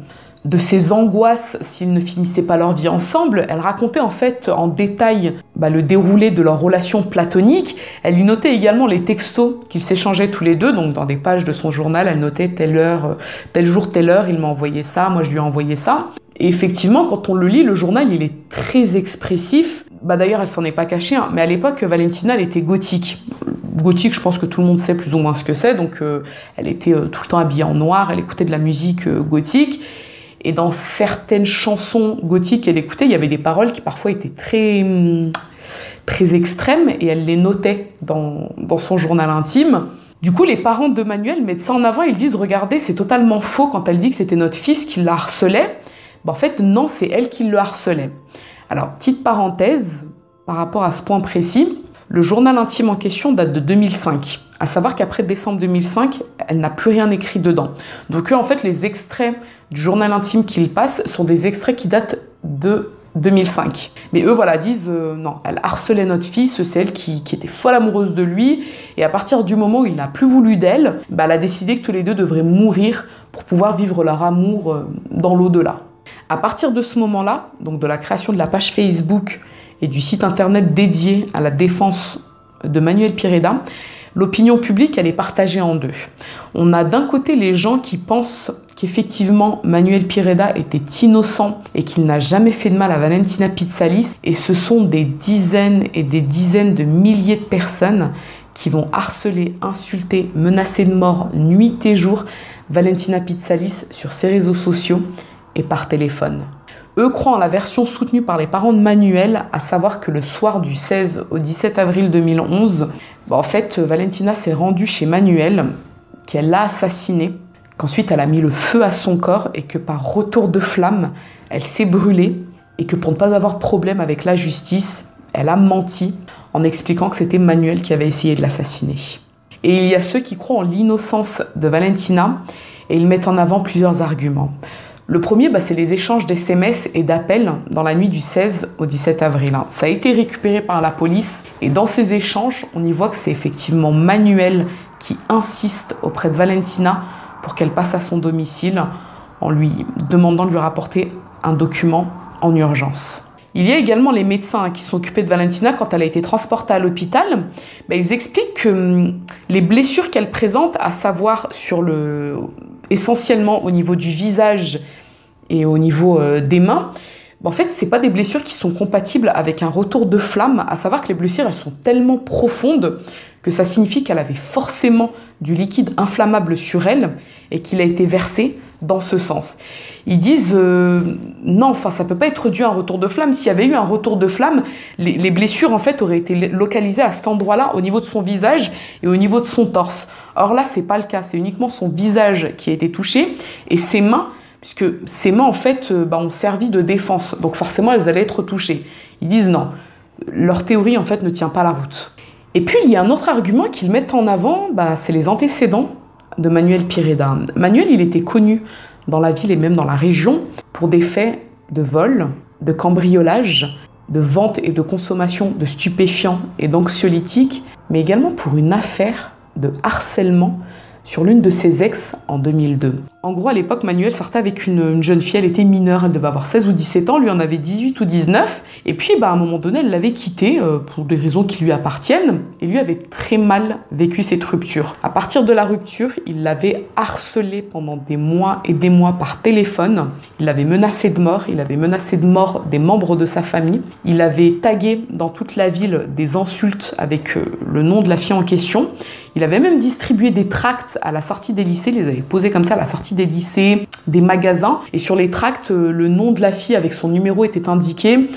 de ses angoisses s'ils ne finissaient pas leur vie ensemble. Elle racontait en fait en détail le déroulé de leur relation platonique. Elle y notait également les textos qu'ils s'échangeaient tous les deux, donc dans des pages de son journal, elle notait telle heure, tel jour, telle heure, il m'a envoyé ça, moi je lui ai envoyé ça. Et effectivement, quand on le lit, le journal, il est très expressif. D'ailleurs, elle s'en est pas cachée, mais à l'époque, Valentina, elle était gothique. Gothique, je pense que tout le monde sait plus ou moins ce que c'est, donc elle était tout le temps habillée en noir, elle écoutait de la musique gothique. Et dans certaines chansons gothiques qu'elle écoutait, il y avait des paroles qui parfois étaient très extrêmes et elle les notait dans son journal intime. Du coup, les parents de Manuel mettent ça en avant, ils disent « Regardez, c'est totalement faux quand elle dit que c'était notre fils qui la harcelait. » En fait, non, c'est elle qui le harcelait. Alors, petite parenthèse, par rapport à ce point précis, le journal intime en question date de 2005. À savoir qu'après décembre 2005, elle n'a plus rien écrit dedans. Donc eux, en fait, les extraits du journal intime qu'ils passent sont des extraits qui datent de 2005. Mais eux, disent non, elle harcelait notre fils, c'est elle qui était folle amoureuse de lui. Et à partir du moment où il n'a plus voulu d'elle, elle a décidé que tous les deux devraient mourir pour pouvoir vivre leur amour dans l'au-delà. À partir de ce moment-là, donc de la création de la page Facebook et du site internet dédié à la défense de Manuel Piredda, l'opinion publique, elle est partagée en deux. On a d'un côté les gens qui pensent qu'effectivement Manuel Piredda était innocent et qu'il n'a jamais fait de mal à Valentina Pizzalis. Et ce sont des dizaines et des dizaines de milliers de personnes qui vont harceler, insulter, menacer de mort nuit et jour Valentina Pizzalis sur ses réseaux sociaux et par téléphone. Eux croient en la version soutenue par les parents de Manuel, à savoir que le soir du 16 au 17 avril 2011, en fait, Valentina s'est rendue chez Manuel, qu'elle l'a assassiné, qu'ensuite elle a mis le feu à son corps et que par retour de flamme, elle s'est brûlée et que pour ne pas avoir de problème avec la justice, elle a menti en expliquant que c'était Manuel qui avait essayé de l'assassiner. Et il y a ceux qui croient en l'innocence de Valentina et ils mettent en avant plusieurs arguments. Le premier, c'est les échanges d'SMS et d'appels dans la nuit du 16 au 17 avril. Ça a été récupéré par la police et dans ces échanges, on y voit que c'est effectivement Manuel qui insiste auprès de Valentina pour qu'elle passe à son domicile en lui demandant de lui rapporter un document en urgence. Il y a également les médecins qui sont occupés de Valentina quand elle a été transportée à l'hôpital. Ils expliquent que les blessures qu'elle présente, à savoir essentiellement au niveau du visage et au niveau des mains, en fait, ce n'est pas des blessures qui sont compatibles avec un retour de flamme, à savoir que les blessures, elles sont tellement profondes que ça signifie qu'elle avait forcément du liquide inflammable sur elle et qu'il a été versé dans ce sens. Ils disent non, enfin ça peut pas être dû à un retour de flamme. S'il y avait eu un retour de flamme, les blessures en fait auraient été localisées à cet endroit-là, au niveau de son visage et au niveau de son torse. Or là, c'est pas le cas. C'est uniquement son visage qui a été touché et ses mains, puisque ses mains en fait ont servi de défense. Donc forcément, elles allaient être touchées. Ils disent non. Leur théorie en fait ne tient pas la route. Et puis il y a un autre argument qu'ils mettent en avant, c'est les antécédents de Manuel Pireda. Manuel, il était connu dans la ville et même dans la région pour des faits de vol, de cambriolage, de vente et de consommation de stupéfiants et d'anxiolytiques, mais également pour une affaire de harcèlement sur l'une de ses ex en 2002. En gros, à l'époque, Manuel sortait avec une jeune fille, elle était mineure, elle devait avoir 16 ou 17 ans, lui en avait 18 ou 19, et puis à un moment donné, elle l'avait quitté pour des raisons qui lui appartiennent, et lui avait très mal vécu cette rupture. À partir de la rupture, il l'avait harcelé pendant des mois et des mois par téléphone, il l'avait menacé de mort, il avait menacé de mort des membres de sa famille, il avait tagué dans toute la ville des insultes avec le nom de la fille en question, il avait même distribué des tracts à la sortie des lycées, il les avait posés comme ça à la sortie des lycées, des magasins, et sur les tracts, le nom de la fille avec son numéro était indiqué,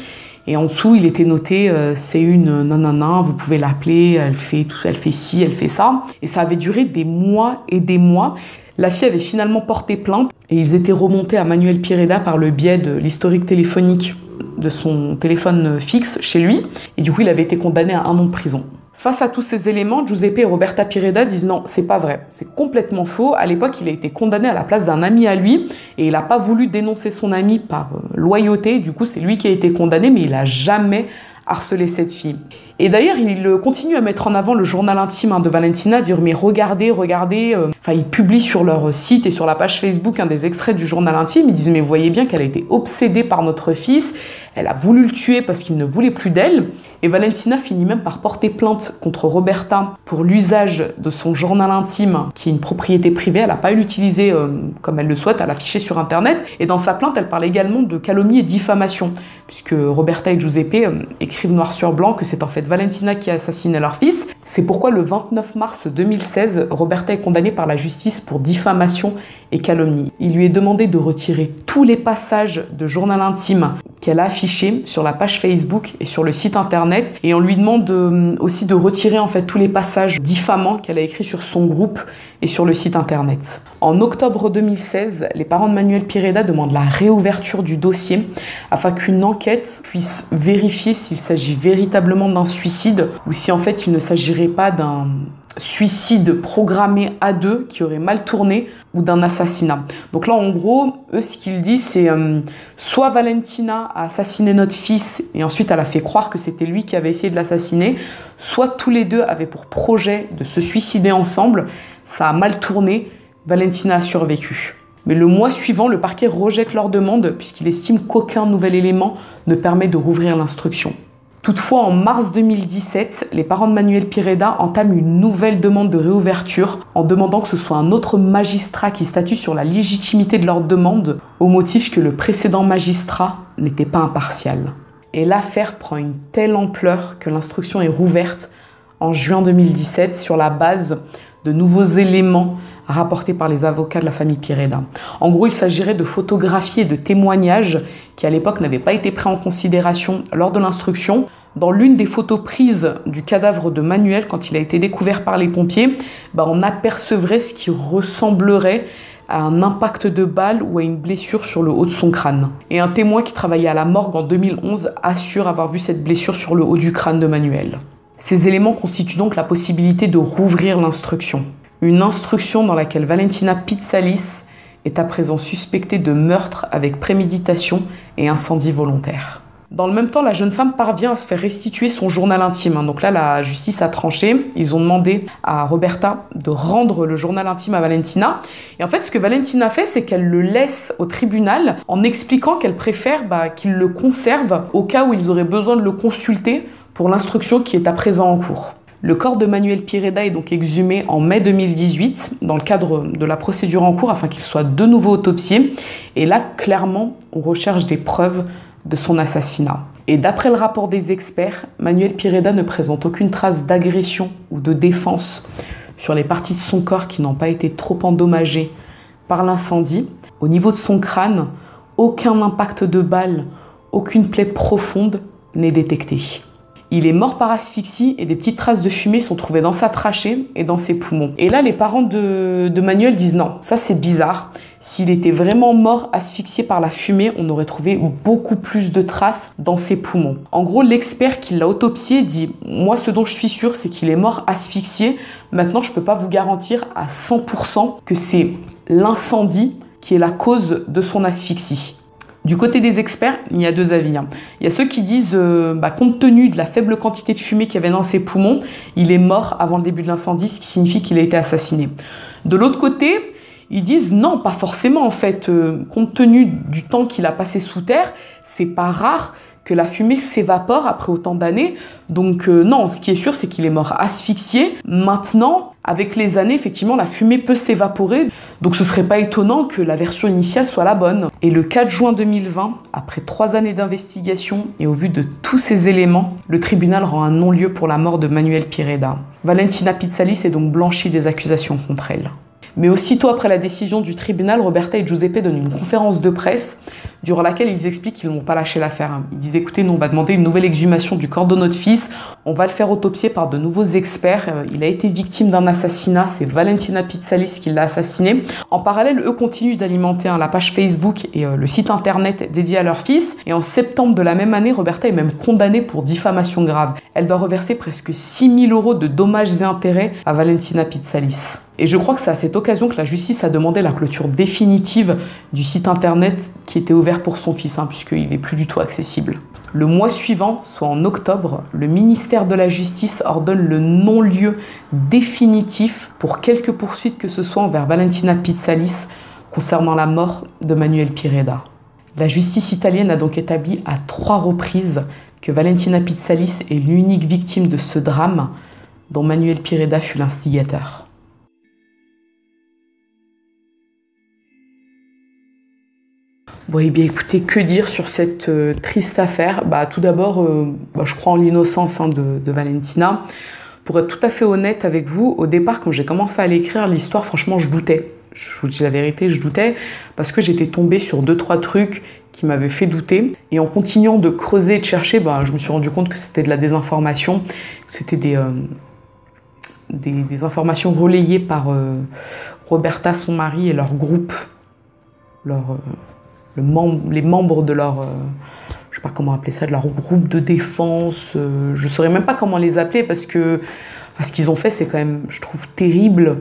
et en dessous, il était noté c'est une nanana, vous pouvez l'appeler, elle fait ci, elle fait ça, et ça avait duré des mois et des mois. La fille avait finalement porté plainte, et ils étaient remontés à Manuel Pireda par le biais de l'historique téléphonique de son téléphone fixe chez lui, et du coup, il avait été condamné à 1 an de prison. Face à tous ces éléments, Giuseppe et Roberta Pireda disent non, c'est pas vrai, c'est complètement faux. À l'époque, il a été condamné à la place d'un ami à lui et il n'a pas voulu dénoncer son ami par loyauté. Du coup, c'est lui qui a été condamné, mais il n'a jamais harcelé cette fille. Et d'ailleurs, il continue à mettre en avant le journal intime de Valentina, à dire mais regardez. Ils publient sur leur site et sur la page Facebook des extraits du journal intime. Ils disent mais vous voyez bien qu'elle a été obsédée par notre fils. Elle a voulu le tuer parce qu'il ne voulait plus d'elle. Et Valentina finit même par porter plainte contre Roberta pour l'usage de son journal intime, qui est une propriété privée. Elle n'a pas eu l'utiliser comme elle le souhaite, à l'afficher sur Internet. Et dans sa plainte, elle parle également de calomnie et diffamation, puisque Roberta et Giuseppe écrivent noir sur blanc que c'est en fait Valentina qui a assassiné leur fils. C'est pourquoi le 29 mars 2016, Roberta est condamnée par la justice pour diffamation et calomnie. Il lui est demandé de retirer tous les passages de journal intime qu'elle a affichés sur la page Facebook et sur le site internet, et on lui demande aussi de retirer en fait tous les passages diffamants qu'elle a écrits sur son groupe et sur le site internet. En octobre 2016, les parents de Manuel Pireda demandent la réouverture du dossier afin qu'une enquête puisse vérifier s'il s'agit véritablement d'un suicide ou si en fait il ne s'agirait pas d'un suicide programmé à deux qui aurait mal tourné ou d'un assassinat. Donc là, en gros, eux, ce qu'ils disent, c'est soit Valentina a assassiné notre fils et ensuite elle a fait croire que c'était lui qui avait essayé de l'assassiner, soit tous les deux avaient pour projet de se suicider ensemble. Ça a mal tourné, Valentina a survécu. Mais le mois suivant, le parquet rejette leur demande puisqu'il estime qu'aucun nouvel élément ne permet de rouvrir l'instruction. Toutefois, en mars 2017, les parents de Manuel Pireda entament une nouvelle demande de réouverture en demandant que ce soit un autre magistrat qui statue sur la légitimité de leur demande au motif que le précédent magistrat n'était pas impartial. Et l'affaire prend une telle ampleur que l'instruction est rouverte en juin 2017 sur la base de nouveaux éléments rapportés par les avocats de la famille Pireda. En gros, il s'agirait de photographies et de témoignages qui à l'époque n'avaient pas été pris en considération lors de l'instruction. Dans l'une des photos prises du cadavre de Manuel quand il a été découvert par les pompiers, on apercevrait ce qui ressemblerait à un impact de balle ou à une blessure sur le haut de son crâne. Et un témoin qui travaillait à la morgue en 2011 assure avoir vu cette blessure sur le haut du crâne de Manuel. Ces éléments constituent donc la possibilité de rouvrir l'instruction. Une instruction dans laquelle Valentina Pitsalis est à présent suspectée de meurtre avec préméditation et incendie volontaire. Dans le même temps, la jeune femme parvient à se faire restituer son journal intime. Donc là, la justice a tranché. Ils ont demandé à Roberta de rendre le journal intime à Valentina. Et en fait, ce que Valentina fait, c'est qu'elle le laisse au tribunal en expliquant qu'elle préfère qu'il le conserve au cas où ils auraient besoin de le consulter pour l'instruction qui est à présent en cours. Le corps de Manuel Pireda est donc exhumé en mai 2018 dans le cadre de la procédure en cours afin qu'il soit de nouveau autopsié. Et là, clairement, on recherche des preuves de son assassinat. Et d'après le rapport des experts, Manuel Pireda ne présente aucune trace d'agression ou de défense sur les parties de son corps qui n'ont pas été trop endommagées par l'incendie. Au niveau de son crâne, aucun impact de balle, aucune plaie profonde n'est détectée. Il est mort par asphyxie et des petites traces de fumée sont trouvées dans sa trachée et dans ses poumons. Et là, les parents de Manuel disent non, ça c'est bizarre. S'il était vraiment mort asphyxié par la fumée, on aurait trouvé beaucoup plus de traces dans ses poumons. En gros, l'expert qui l'a autopsié dit « Moi, ce dont je suis sûr, c'est qu'il est mort asphyxié. Maintenant, je ne peux pas vous garantir à 100% que c'est l'incendie qui est la cause de son asphyxie. » Du côté des experts, il y a deux avis. Il y a ceux qui disent, compte tenu de la faible quantité de fumée qu'il y avait dans ses poumons, il est mort avant le début de l'incendie, ce qui signifie qu'il a été assassiné. De l'autre côté, ils disent non, pas forcément en fait. Compte tenu du temps qu'il a passé sous terre, c'est pas rare que la fumée s'évapore après autant d'années. Donc non, ce qui est sûr, c'est qu'il est mort asphyxié. Maintenant, avec les années, effectivement, la fumée peut s'évaporer. Donc ce serait pas étonnant que la version initiale soit la bonne. Et le 4 juin 2020, après 3 années d'investigation et au vu de tous ces éléments, le tribunal rend un non-lieu pour la mort de Manuel Pireda. Valentina Pizzalis est donc blanchie des accusations contre elle. Mais aussitôt après la décision du tribunal, Roberta et Giuseppe donnent une conférence de presse durant laquelle ils expliquent qu'ils n'ont pas lâché l'affaire. Ils disent « Écoutez, nous on va demander une nouvelle exhumation du corps de notre fils, on va le faire autopsier par de nouveaux experts. Il a été victime d'un assassinat, c'est Valentina Pizzalis qui l'a assassiné. » En parallèle, eux continuent d'alimenter la page Facebook et le site internet dédié à leur fils. Et en septembre de la même année, Roberta est même condamnée pour diffamation grave. Elle doit reverser presque 6 000 € de dommages et intérêts à Valentina Pizzalis. Et je crois que c'est à cette occasion que la justice a demandé la clôture définitive du site internet qui était ouvert pour son fils, puisqu'il n'est plus du tout accessible. Le mois suivant, soit en octobre, le ministère de la Justice ordonne le non-lieu définitif pour quelque poursuite que ce soit envers Valentina Pizzalis concernant la mort de Manuel Pireda. La justice italienne a donc établi à 3 reprises que Valentina Pizzalis est l'unique victime de ce drame dont Manuel Pireda fut l'instigateur. Bon, eh bien, écoutez, que dire sur cette triste affaire? Tout d'abord, je crois en l'innocence de Valentina. Pour être tout à fait honnête avec vous, au départ, quand j'ai commencé à l'écrire, l'histoire, franchement, je doutais. Je vous dis la vérité, je doutais, parce que j'étais tombée sur 2-3 trucs qui m'avaient fait douter. Et en continuant de creuser et de chercher, je me suis rendu compte que c'était de la désinformation, que c'était des informations relayées par Roberta, son mari, et leur groupe, les membres de leur, je sais pas comment appeler ça, de leur groupe de défense, je saurais même pas comment les appeler parce que ce qu'ils ont fait, c'est quand même, je trouve, terrible.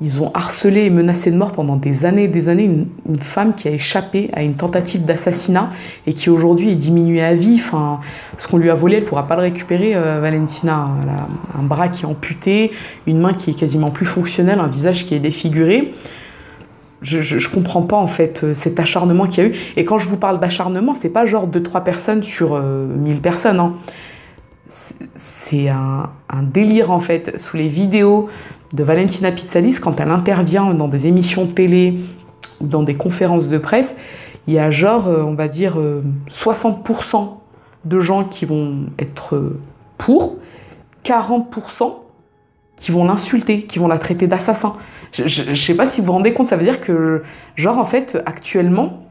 Ils ont harcelé et menacé de mort pendant des années et des années une femme qui a échappé à une tentative d'assassinat et qui aujourd'hui est diminuée à vie. Ce qu'on lui a volé, elle ne pourra pas le récupérer, Valentina. Elle a un bras qui est amputé, une main qui est quasiment plus fonctionnelle, un visage qui est défiguré. Je comprends pas en fait cet acharnement qu'il y a eu. Et quand je vous parle d'acharnement, c'est pas genre 2-3 personnes sur 1000 personnes. C'est un délire en fait. Sous les vidéos de Valentina Pizzalis, quand elle intervient dans des émissions de télé ou dans des conférences de presse, il y a genre, on va dire, 60% de gens qui vont être pour, 40% qui vont l'insulter, qui vont la traiter d'assassin. Je ne sais pas si vous vous rendez compte, ça veut dire que, genre, en fait, actuellement,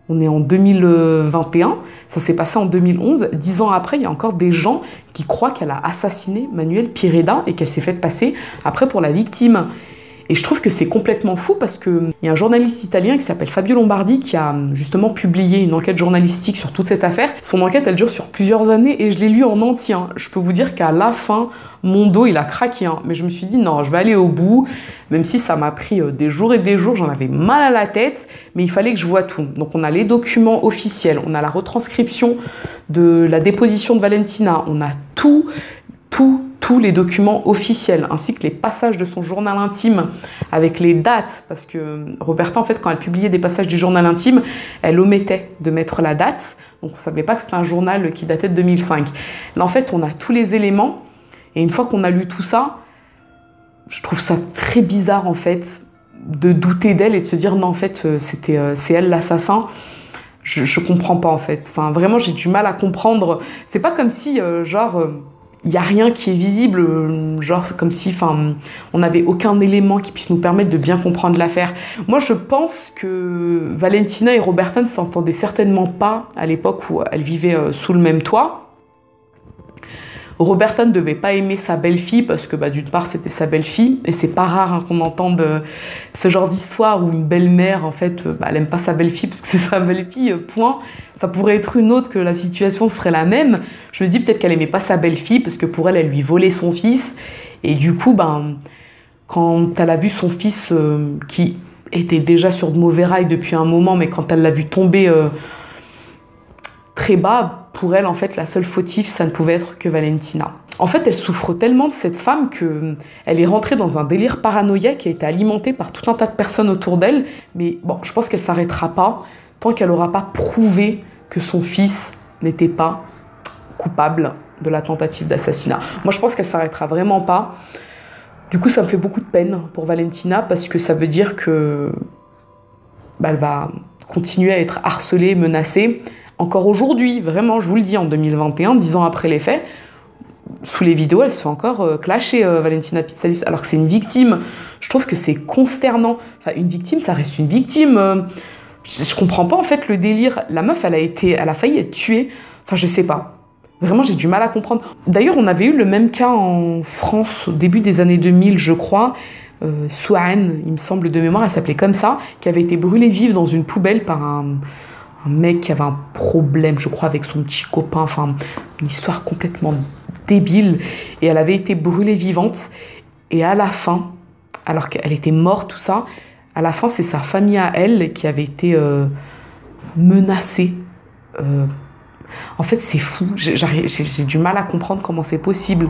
on est en 2021, ça s'est passé en 2011, 10 ans après, il y a encore des gens qui croient qu'elle a assassiné Manuel Pireda et qu'elle s'est faite passer après pour la victime. Et je trouve que c'est complètement fou parce qu'il y a un journaliste italien qui s'appelle Fabio Lombardi qui a justement publié une enquête journalistique sur toute cette affaire. Son enquête, elle dure sur plusieurs années et je l'ai lu en entier. Je peux vous dire qu'à la fin, mon dos, il a craqué. Mais je me suis dit, non, je vais aller au bout. Même si ça m'a pris des jours et des jours, j'en avais mal à la tête, mais il fallait que je voie tout. Donc on a les documents officiels, on a la retranscription de la déposition de Valentina, on a tous les documents officiels, ainsi que les passages de son journal intime avec les dates, parce que Roberta, en fait, quand elle publiait des passages du journal intime, elle omettait de mettre la date, donc on ne savait pas que c'était un journal qui datait de 2005. Là, en fait, on a tous les éléments, et une fois qu'on a lu tout ça, je trouve ça très bizarre, en fait, de douter d'elle et de se dire, non, en fait, c'est elle l'assassin. Je comprends pas, en fait. Enfin, vraiment, j'ai du mal à comprendre. C'est pas comme si, il n'y a rien qui est visible, genre comme si on n'avait aucun élément qui puisse nous permettre de bien comprendre l'affaire. Moi, je pense que Valentina et Roberta ne s'entendaient certainement pas à l'époque où elles vivaient sous le même toit. Roberta ne devait pas aimer sa belle-fille parce que d'une part c'était sa belle-fille et c'est pas rare qu'on entende ce genre d'histoire où une belle-mère en fait elle aime pas sa belle-fille parce que c'est sa belle-fille, point. Ça pourrait être une autre que la situation serait la même. Je me dis peut-être qu'elle aimait pas sa belle-fille parce que pour elle, elle lui volait son fils et du coup quand elle a vu son fils qui était déjà sur de mauvais rails depuis un moment, mais quand elle l'a vu tomber très bas, pour elle, en fait, la seule fautive, ça ne pouvait être que Valentina. En fait, elle souffre tellement de cette femme qu'elle est rentrée dans un délire paranoïaque qui a été alimenté par tout un tas de personnes autour d'elle. Mais bon, je pense qu'elle ne s'arrêtera pas tant qu'elle n'aura pas prouvé que son fils n'était pas coupable de la tentative d'assassinat. Moi, je pense qu'elle ne s'arrêtera vraiment pas. Du coup, ça me fait beaucoup de peine pour Valentina parce que ça veut dire que elle va continuer à être harcelée, menacée. Encore aujourd'hui, vraiment, je vous le dis, en 2021, 10 ans après les faits, sous les vidéos, elle se fait encore clasher, Valentina Pitsalis, alors que c'est une victime. Je trouve que c'est consternant. Enfin, une victime, ça reste une victime. Je comprends pas, en fait, le délire. La meuf, elle a failli être tuée. Enfin, je sais pas. Vraiment, j'ai du mal à comprendre. D'ailleurs, on avait eu le même cas en France au début des années 2000, je crois. Souane, il me semble de mémoire, elle s'appelait comme ça, qui avait été brûlée vive dans une poubelle par un mec qui avait un problème, je crois, avec son petit copain, enfin, une histoire complètement débile, et elle avait été brûlée vivante, et à la fin, alors qu'elle était morte, tout ça, à la fin, c'est sa famille à elle qui avait été menacée. En fait, c'est fou, j'ai du mal à comprendre comment c'est possible.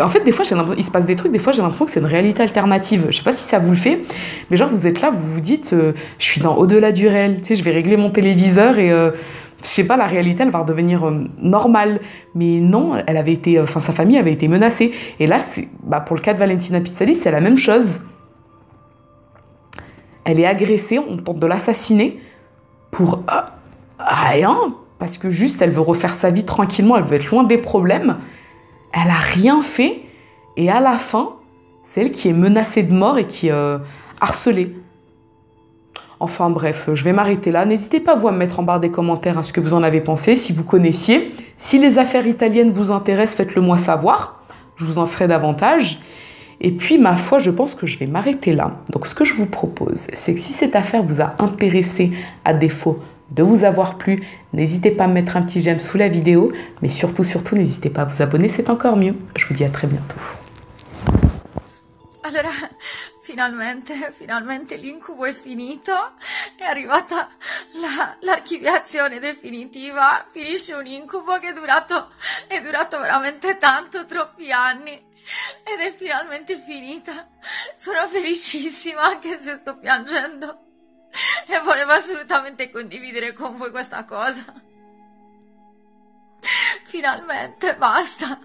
En fait, des fois, il se passe des trucs, des fois, j'ai l'impression que c'est une réalité alternative. Je sais pas si ça vous le fait, mais genre, vous êtes là, vous vous dites, je suis dans au-delà du réel, tu sais, je vais régler mon téléviseur et, je sais pas, la réalité, elle va redevenir normale. Mais non, sa famille avait été menacée. Et là, pour le cas de Valentina Pitsalis, c'est la même chose. Elle est agressée, on tente de l'assassiner pour rien. Parce que juste, elle veut refaire sa vie tranquillement, elle veut être loin des problèmes. Elle n'a rien fait. Et à la fin, c'est elle qui est menacée de mort et qui est harcelée. Enfin bref, je vais m'arrêter là. N'hésitez pas, vous, à me mettre en barre des commentaires à ce que vous en avez pensé, si vous connaissiez. Si les affaires italiennes vous intéressent, faites-le moi savoir. Je vous en ferai davantage. Et puis, ma foi, je pense que je vais m'arrêter là. Donc, ce que je vous propose, c'est que si cette affaire vous a intéressé, à défaut de vous avoir plu, n'hésitez pas à mettre un petit j'aime sous la vidéo, mais surtout, n'hésitez pas à vous abonner, c'est encore mieux. Je vous dis à très bientôt. Allora, finalmente l'incubo è finito, è arrivata l'archiviazione definitiva, finisce un incubo che è durato veramente tanto, troppi anni, ed è finalmente finita. Sono felicissima anche se sto piangendo. E volevo assolutamente condividere con voi questa cosa. Finalmente, basta.